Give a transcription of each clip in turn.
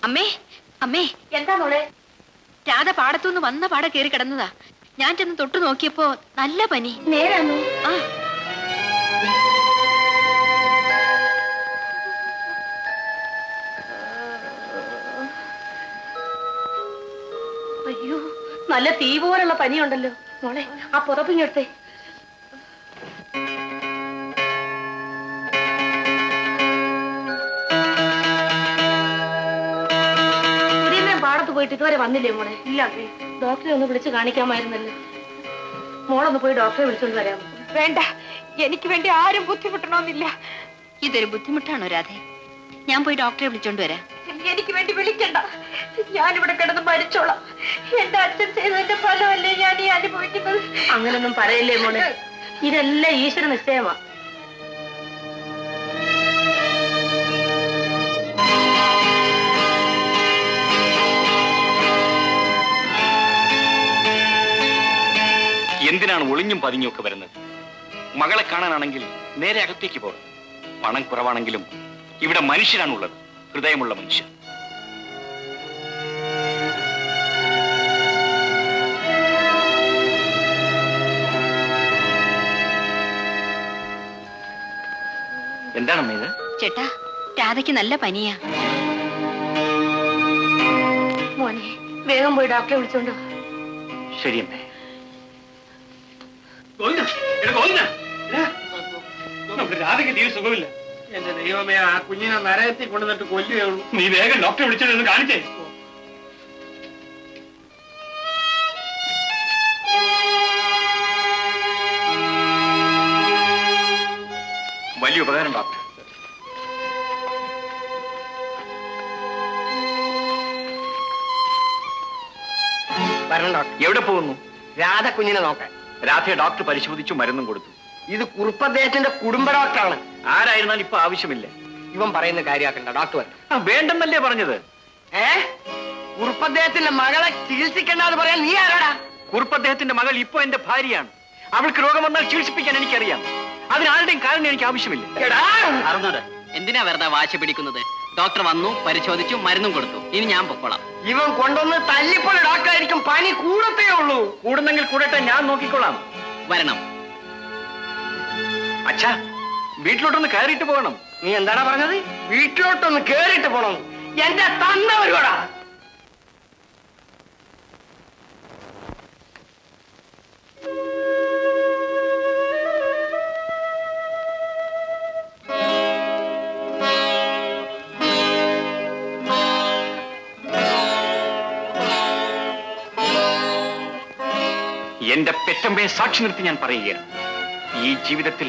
അമ്മേ അമ്മേ എന്താ മോളെ? രാധ പാടത്തുനിന്ന് വന്ന പാടെ കയറി കിടന്നതാ. ഞാൻ ചെന്ന് തൊട്ടു നോക്കിയപ്പോ നല്ല പനി. നേരാണോ? ആ അയ്യോ, നല്ല തീ പോലുള്ള പനിയുണ്ടല്ലോ മോളെ. ആ പുറപ്പിങ്ങെടുത്തേ. സുരേന്ദ്രൻ പാടത്ത് പോയിട്ട് ഇതുവരെ വന്നില്ലേ മോളെ? ഇല്ല. ഡോക്ടറെ ഒന്ന് വിളിച്ച് കാണിക്കാമായിരുന്നല്ലോ. മോളൊന്ന് പോയി ഡോക്ടറെ വിളിച്ചോണ്ട് വരാമോ? വേണ്ട, എനിക്ക് വേണ്ടി ആരും ബുദ്ധിമുട്ടണമെന്നില്ല. ഇതൊരു ബുദ്ധിമുട്ടാണോ രാധേ? ഞാൻ പോയി ഡോക്ടറെ വിളിച്ചോണ്ട് വരാം. എനിക്ക് വേണ്ടി വിളിക്കണ്ട. ഞാനിവിടെ കിടന്ന് മരിച്ചോളാം. എന്റെ അച്ഛൻ ചെയ്തതിന്റെ ഫലമല്ലേ ഞാൻ ഈ അനുഭവിക്കുന്നത്. അങ്ങനൊന്നും പറയല്ലേ മോളെ. ഇതെല്ലാം ഈശ്വര നിശ്ചയമാ. എന്തിനാണ് ഒളിഞ്ഞും പതിഞ്ഞും ഒക്കെ വരുന്നത്? മകളെ കാണാനാണെങ്കിൽ നേരെ അകത്തേക്ക് പോകും. പണം കുറവാണെങ്കിലും ഇവിടെ മനുഷ്യരാണുള്ളത്, ഹൃദയമുള്ള മനുഷ്യർ. എന്താണമ്മ ഇത്? ചേട്ടാ, രാധയ്ക്ക് നല്ല പനിയാ. മോനെ, വേഗം പോയി ഡോക്ടറെ വിളിച്ചോണ്ടോ. ശരിയമ്മേ. രാധയ്ക്ക് തീരെ സുഖമില്ല. എന്റെ ദൈവമേ, ആ കുഞ്ഞിനെ നരകത്തിൽ കൊണ്ടുവന്നിട്ട് കൊല്ലുകയുള്ളൂ. നീ വേഗം ഡോക്ടറെ വിളിച്ചോണ്ട് കാണിച്ചേ. വലിയ ഉപകാരം ഡോക്ടർ. വരണം ഡോക്ടർ. എവിടെ പോകുന്നു? രാധ കുഞ്ഞിനെ നോക്കാൻ. രാധയെ ഡോക്ടർ പരിശോധിച്ചു, മരുന്നും കൊടുത്തു. ഇത് കുറുപ്പദ്ദേഹത്തിന്റെ കുടുംബ ഡോക്ടറാണ്. ആരായിരുന്നാലും ഇപ്പൊ ആവശ്യമില്ല. ഇവൻ പറയുന്ന കാര്യമാക്കണ്ട. ഡോക്ടർ വേണ്ടെന്നല്ലേ പറഞ്ഞത്? കുറുപ്പദ്ദേഹത്തിന്റെ മകളെ ചികിത്സിക്കണ്ടെന്ന് പറയാൻ നീ ആരാടാ? കുറുപ്പദ്ദേഹത്തിന്റെ മകൾ ഇപ്പൊ എന്റെ ഭാര്യയാണ്. അവൾക്ക് രോഗം വന്നാൽ ചികിത്സിപ്പിക്കാൻ എനിക്കറിയാം. അതിനാരുടെയും കാരണം എനിക്ക് ആവശ്യമില്ല. അറിഞ്ഞോട് എന്തിനാ വെറുതെ വാശി പിടിക്കുന്നത്? ഡോക്ടർ വന്നു, പരിശോധിച്ചു, മരുന്നും കൊടുത്തു. ഇനി ഞാൻ പൊക്കോളാം. ഇവൻ കൊണ്ടുവന്ന് തല്ലിപ്പൊളി ഡോക്ടറായിരിക്കും. പനി കൂടത്തേ ഉള്ളൂ. കൂടുന്നെങ്കിൽ കൂടട്ടെ, ഞാൻ നോക്കിക്കൊള്ളാം. വരണം. അച്ഛാ, വീട്ടിലോട്ടൊന്ന് കയറിയിട്ട് പോകണം. നീ എന്താണ് പറഞ്ഞത്? വീട്ടിലോട്ടൊന്ന് കേറിയിട്ട് പോണം? എന്റെ തന്ന വരുവാടാ. എന്റെ പെറ്റമ്മയെ സാക്ഷി നിർത്തി ഞാൻ പറയുകയാണ്, ഈ ജീവിതത്തിൽ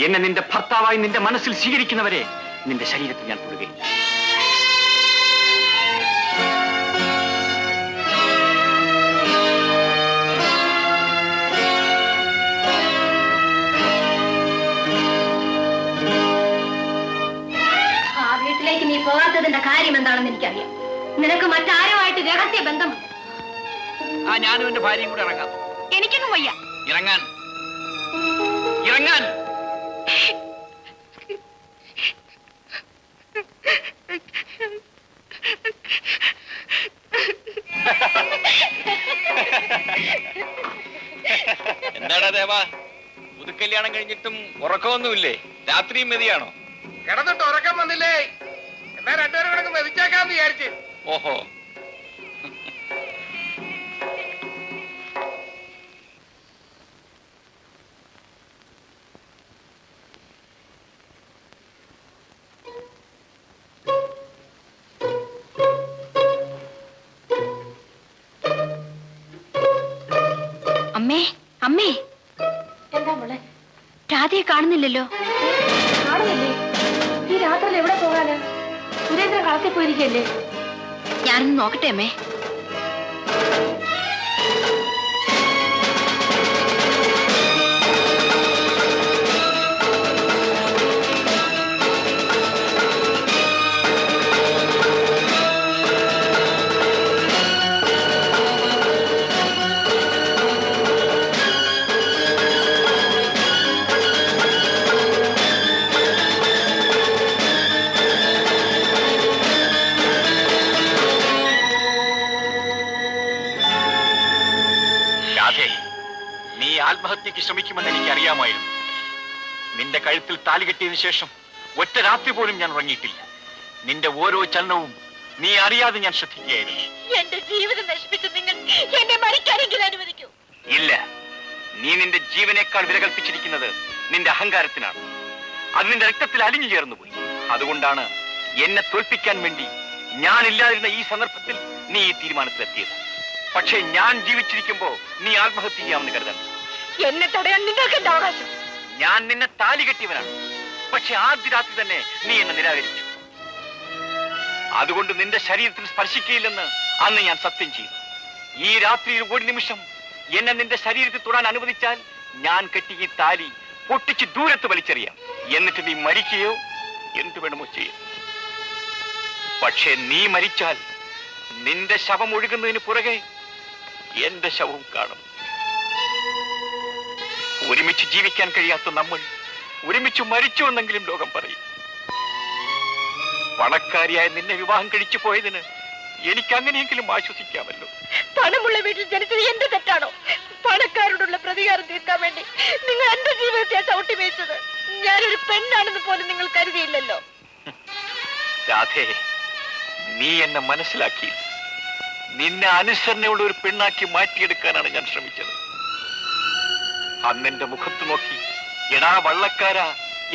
എന്നെ നിന്റെ ഭർത്താവായി നിന്റെ മനസ്സിൽ സ്വീകരിക്കുന്നവരെ നിന്റെ ശരീരത്തിൽ ഞാൻ തൊടുകയില്ല. ആ വീട്ടിലേക്ക് നീ പോകാത്തതിന്റെ കാര്യം എന്താണെന്ന് എനിക്കറിയാം. നിനക്ക് മറ്റാരുമായിട്ട് രഹസ്യ ബന്ധമുണ്ട്. ഞാനും എന്റെ ഭാര്യയും കൂടെ ഇറങ്ങാം. എനിക്കൊന്നും വയ്യ. ഇറങ്ങാൻ ഇറങ്ങാൻ. എന്താടാ ദേവാ, പുതുക്കല്യാണം കഴിഞ്ഞിട്ടും ഉറക്കമൊന്നുമില്ലേ? രാത്രിയും മെതിയാണോ? കിടന്നിട്ട് ഉറക്കം വന്നില്ലേ? എന്നാ രണ്ടുപേരും കിടക്ക് മെതിച്ചേക്കാന്ന് വിചാരിച്ച്. ഓഹോ. അമ്മേ അമ്മേ, എന്താ മോളെ? രാധയെ കാണുന്നില്ലല്ലോ. കാണുന്നില്ലേ? ഈ രാത്രിയിൽ എവിടെ പോകാനാ? സുരേന്ദ്രൻ കളത്തിൽ പോയിരിക്കല്ലേ? ഞാനൊന്ന് നോക്കട്ടെ അമ്മേ. ആത്മഹത്യക്ക് ശ്രമിക്കുമെന്ന് എനിക്ക് അറിയാമായിരുന്നു. നിന്റെ കഴുത്തിൽ താലി കെട്ടിയതിനു ശേഷം ഒറ്റ രാത്രി പോലും ഞാൻ ഉറങ്ങിയിട്ടില്ല. നിന്റെ ഓരോ ചലനവും നീ അറിയാതെ ഞാൻ ശ്രദ്ധിക്കുകയായിരുന്നു. എന്റെ ജീവിതം നശിപ്പിച്ച് നിങ്ങൾ എന്നെ മരിക്കാനെങ്കിലും അനുവദിക്കൂ. ഇല്ല, നീ നിന്റെ ജീവനേക്കാൾ വില കൽപ്പിച്ചിരിക്കുന്നത് നിന്റെ അഹങ്കാരത്തിനാണ്. അത് നിന്റെ രക്തത്തിൽ അലിഞ്ഞു ചേർന്നുപോയി. അതുകൊണ്ടാണ് എന്നെ തോൽപ്പിക്കാൻ വേണ്ടി ഞാനില്ലാതിരുന്ന ഈ സന്ദർഭത്തിൽ നീ ഈ തീരുമാനത്തിലെത്തിയത്. പക്ഷേ ഞാൻ ജീവിച്ചിരിക്കുമ്പോ നീ ആത്മഹത്യ ചെയ്യാമെന്ന് കരുതണ്ട. എന്നെ തടയാൻ നിങ്ങൾക്ക് എന്താ അവകാശം? ഞാൻ നിന്നെ താലി കെട്ടിയവനാണ്. പക്ഷെ ആദ്യ രാത്രി തന്നെ നീ എന്നെ നിരാകരിച്ചു. അതുകൊണ്ട് നിന്റെ ശരീരത്തിൽ സ്പർശിക്കുകയില്ലെന്ന് അന്ന് ഞാൻ സത്യം ചെയ്തു. ഈ രാത്രിയിൽ ഒരു നിമിഷം എന്നെ നിന്റെ ശരീരത്തിൽ തൊടാൻ അനുവദിച്ചാൽ ഞാൻ കെട്ടി ഈ താലി പൊട്ടിച്ച് ദൂരത്ത് വലിച്ചെറിയാം. എന്നിട്ട് നീ മരിക്കുകയോ എന്തു വേണമോ ചെയ്യും. പക്ഷേ നീ മരിച്ചാൽ നിന്റെ ശവം ഒഴുകുന്നതിന് പുറകെ എന്റെ ശവവും കാണും. ഒരുമിച്ച് ജീവിക്കാൻ കഴിയാത്ത നമ്മൾ ഒരുമിച്ച് മരിച്ചു എന്നെങ്കിലും ലോകം പറയും. പണക്കാരിയായ നിന്നെ വിവാഹം കഴിച്ചു പോയതിന് എനിക്ക് അങ്ങനെയെങ്കിലും ആശ്വസിക്കാമല്ലോ. പണമുള്ള വീട്ടിൽ ജനിച്ചത് എന്റെ തെറ്റാണോ? പണക്കാരോടുള്ള പ്രതികാരം തീർക്കാൻ വേണ്ടി നിങ്ങൾ എന്റെ ജീവിതത്തെ ചവിട്ടി വീഴ്ചത്. ഞാനൊരു പെണ്ണാണെന്ന് പോലും നിങ്ങൾ കരുതിയില്ലല്ലോ. രാധേ, നീ എന്നെ മനസ്സിലാക്കി. നിന്നെ അനുസരണയുള്ള ഒരു പെണ്ണാക്കി മാറ്റിയെടുക്കാനാണ് ഞാൻ ശ്രമിച്ചത്. അന്നെന്റെ മുഖത്ത് നോക്കി എടാ വള്ളക്കാരാ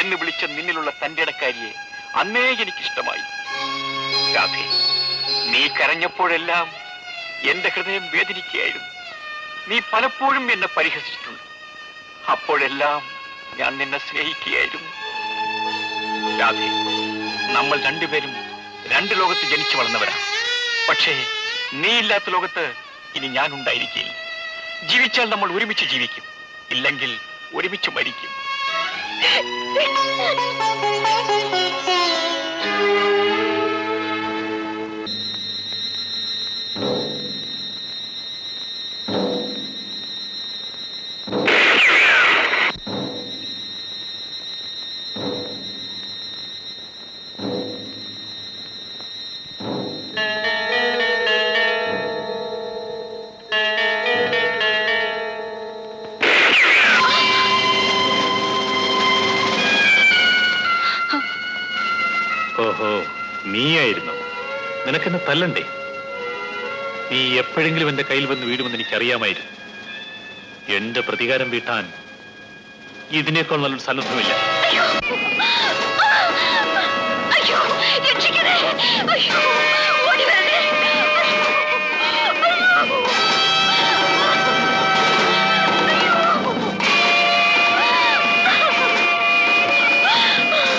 എന്ന് വിളിച്ച നിന്നിലുള്ള തന്റെ ഇടക്കാരിയെ അന്നേ എനിക്കിഷ്ടമായി. രാധേ, നീ കരഞ്ഞപ്പോഴെല്ലാം എന്റെ ഹൃദയം വേദനിക്കുകയായിരുന്നു. നീ പലപ്പോഴും എന്നെ പരിഹസിച്ചിട്ടുണ്ട്. അപ്പോഴെല്ലാം ഞാൻ നിന്നെ സ്നേഹിക്കുകയായിരുന്നു. രാധേ, നമ്മൾ രണ്ടുപേരും രണ്ട് ലോകത്ത് ജനിച്ചു വളർന്നവരാണ്. പക്ഷേ നീ ഇല്ലാത്ത ലോകത്ത് ഇനി ഞാൻ ഉണ്ടായിരിക്കില്ല. ജീവിച്ചാൽ നമ്മൾ ഒരുമിച്ച് ജീവിക്കും, ഇല്ലെങ്കിൽ ഒരുമിച്ച് മരിക്കും. ഓഹോ, നീയായിരുന്നു. നിനക്കെന്നെ തല്ലണ്ടേ? നീ എപ്പോഴെങ്കിലും എന്റെ കയ്യിൽ വന്ന് വീടുമെന്ന് എനിക്കറിയാമായിരുന്നു. എന്റെ പ്രതികാരം വീട്ടാൻ ഇതിനേക്കാൾ നല്ലൊരു സന്നദ്ധമില്ല.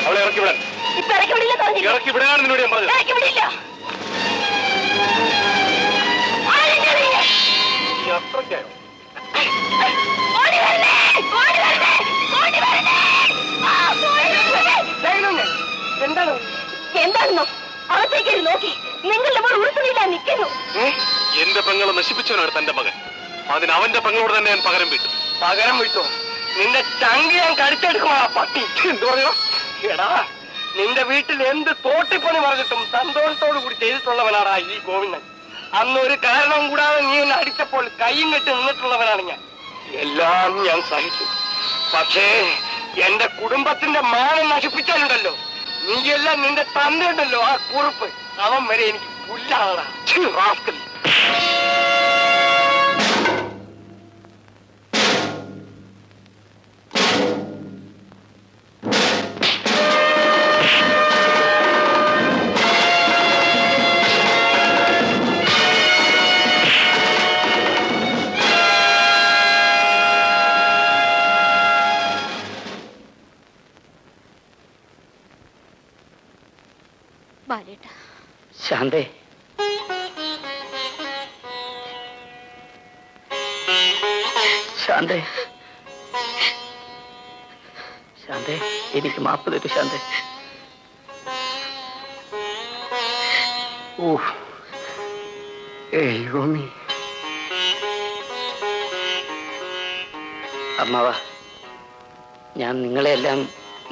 അവളെ ഇറക്കി വിടാൻ. ഇറക്കി വിടാനാണ് നിന്നോട് ഞാൻ പറഞ്ഞത്. അത്രയ്ക്കായോ? എന്താണെന്നോ അകത്തേക്ക് നോക്കി നിങ്ങളുടെ മോൾ ഉറുപ്പില്ല നിൽക്കുന്നു. എന്റെ പെങ്ങളെ നശിപ്പിച്ചവനാണ് തന്റെ മകൻ. അതിന് അവന്റെ പെങ്ങളോട് തന്നെ ഞാൻ പകരം വീട്ടു. പകരം വിട്ടോ? നിന്റെ ചങ്കി ഞാൻ കടിച്ചെടുക്കുവാ പട്ടി. എന്ത് പറയോ? എടാ, നിന്റെ വീട്ടിൽ എന്ത് തോട്ടിപ്പണി പറഞ്ഞിട്ടും സന്തോഷത്തോടു കൂടി ചെയ്തിട്ടുള്ളവനാടാ ഈ ഗോവിന്ദൻ. അന്ന് ഒരു കാരണവും കൂടാതെ നീ എന്നെ അടിച്ചപ്പോൾ കയ്യും കെട്ടി നിന്നിട്ടുള്ളവനാണ് ഞാൻ. എല്ലാം ഞാൻ സഹിച്ചു. പക്ഷേ എന്റെ കുടുംബത്തിന്റെ മാനം നശിപ്പിച്ചാലുണ്ടല്ലോ, നീയെല്ലാം നിന്റെ തന്തയുണ്ടല്ലോ ആ കുറുപ്പ്, അവൻ വരെ എനിക്ക് പുല്ലാടാ. റാസ്കൽ. ശാന്തേ, ശാന്തേ, ശാന്തേ, എനിക്ക് മാപ്പ് തരൂ ശാന്തേ. ഓ ഏയോമി. അമ്മാവ, ഞാൻ നിങ്ങളെല്ലാം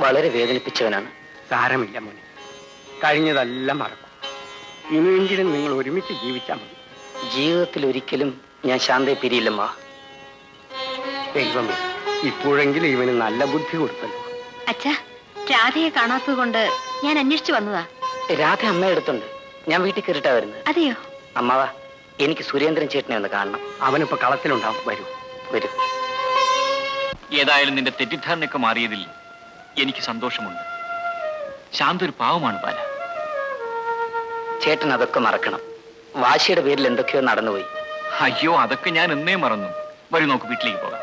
വളരെ വേദനിപ്പിച്ചവനാണ്. സാരമില്ല മോനെ, കഴിഞ്ഞതെല്ലാം മറക്കും. ഇനിയെങ്കിലും നിങ്ങൾ ഒരുമിച്ച് ജീവിച്ചാൽ മതി. ജീവിതത്തിൽ ഒരിക്കലും ഞാൻ ശാന്തയെ പിരിയില്ലമ്മ. ദൈവമേ, ഇപ്പോഴെങ്കിലും ഇവന് നല്ല ബുദ്ധി കൊടുത്തല്ലോ. അച്ഛാ, രാധയെ കാണാത്തത് കൊണ്ട് ഞാൻ അന്വേഷിച്ചു വന്നതാ. രാധ അമ്മയുടെ അടുത്തുണ്ട്. ഞാൻ വീട്ടിൽ കയറിട്ടാ വരുന്നത്. അതെയോ? അമ്മാവാ, എനിക്ക് സുരേന്ദ്രൻ ചേട്ടനെ ഒന്ന് കാണണം. അവനിപ്പോ കളത്തിലുണ്ടാവും. വരൂ. വരൂ. ഏതായാലും നിന്റെ തെറ്റിദ്ധാരണയൊക്കെ മാറിയതിൽ എനിക്ക് സന്തോഷമുണ്ട്. ശാന്ത ഒരു പാവമാണ് ബാല. ചേട്ടൻ അതൊക്കെ മറക്കണം. വാശിയുടെ പേരിൽ എന്തൊക്കെയോ നടന്നുപോയി. അയ്യോ, അതൊക്കെ ഞാൻ എന്നേ മറന്നു. വരൂ, നമുക്ക് വീട്ടിലേക്ക് പോകാം.